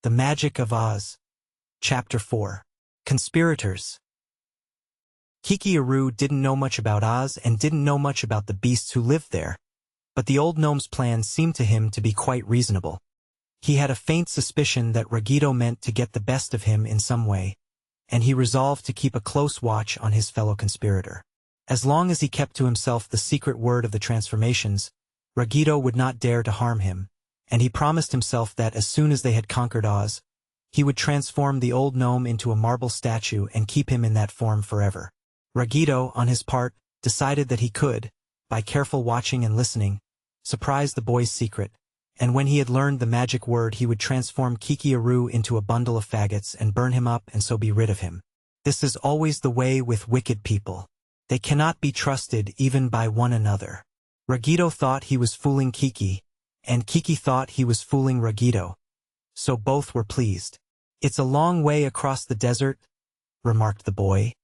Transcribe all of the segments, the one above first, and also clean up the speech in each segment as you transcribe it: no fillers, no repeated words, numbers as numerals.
The Magic of Oz. Chapter 4. Conspirators. Kiki-Aru didn't know much about Oz and didn't know much about the beasts who lived there, but the old gnome's plan seemed to him to be quite reasonable. He had a faint suspicion that Ragito meant to get the best of him in some way, and he resolved to keep a close watch on his fellow conspirator. As long as he kept to himself the secret word of the transformations, Ragito would not dare to harm him, and he promised himself that as soon as they had conquered Oz, he would transform the old gnome into a marble statue and keep him in that form forever. Ragito, on his part, decided that he could, by careful watching and listening, surprise the boy's secret, and when he had learned the magic word he would transform Kiki-Aru into a bundle of faggots and burn him up and so be rid of him. This is always the way with wicked people. They cannot be trusted even by one another. Ragito thought he was fooling Kiki, and Kiki thought he was fooling Ragito, so both were pleased. "It's a long way across the desert," remarked the boy,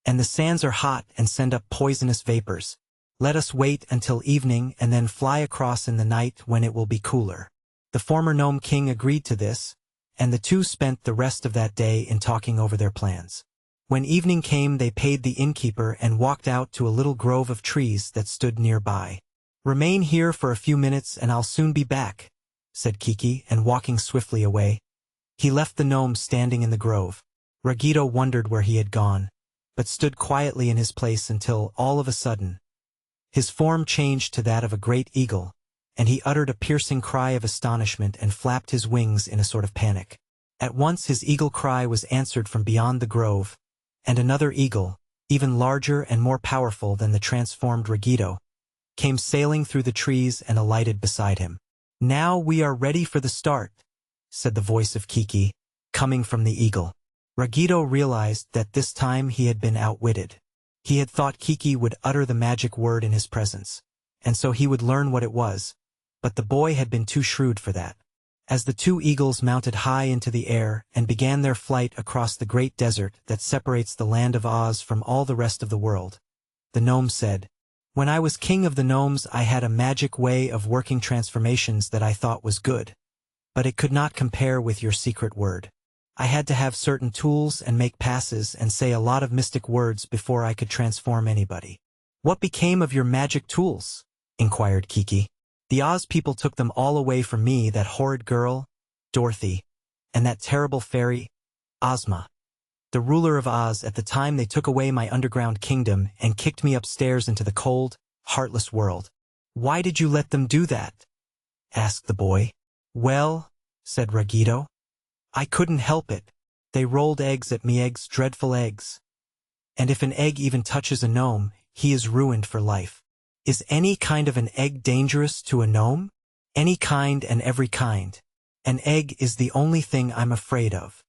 "and the sands are hot and send up poisonous vapors. Let us wait until evening and then fly across in the night when it will be cooler." The former Gnome King agreed to this, and the two spent the rest of that day in talking over their plans. When evening came they paid the innkeeper and walked out to a little grove of trees that stood nearby. "Remain here for a few minutes and I'll soon be back," said Kiki, and walking swiftly away, he left the gnome standing in the grove. Ragito wondered where he had gone, but stood quietly in his place until, all of a sudden, his form changed to that of a great eagle, and he uttered a piercing cry of astonishment and flapped his wings in a sort of panic. At once his eagle cry was answered from beyond the grove, and another eagle, even larger and more powerful than the transformed Ragito, came sailing through the trees and alighted beside him. "Now we are ready for the start," said the voice of Kiki, coming from the eagle. Ragito realized that this time he had been outwitted. He had thought Kiki would utter the magic word in his presence, and so he would learn what it was, but the boy had been too shrewd for that. As the two eagles mounted high into the air and began their flight across the great desert that separates the land of Oz from all the rest of the world, the gnome said, "When I was king of the gnomes I had a magic way of working transformations that I thought was good, but it could not compare with your secret word. I had to have certain tools and make passes and say a lot of mystic words before I could transform anybody." "What became of your magic tools?" inquired Kiki. "The Oz people took them all away from me, that horrid girl, Dorothy, and that terrible fairy, Ozma, the ruler of Oz. At the time they took away my underground kingdom and kicked me upstairs into the cold, heartless world." "Why did you let them do that?" asked the boy. "Well," said Ragito, "I couldn't help it. They rolled eggs at me, eggs, dreadful eggs. And if an egg even touches a gnome, he is ruined for life." "Is any kind of an egg dangerous to a gnome?" "Any kind and every kind. An egg is the only thing I'm afraid of."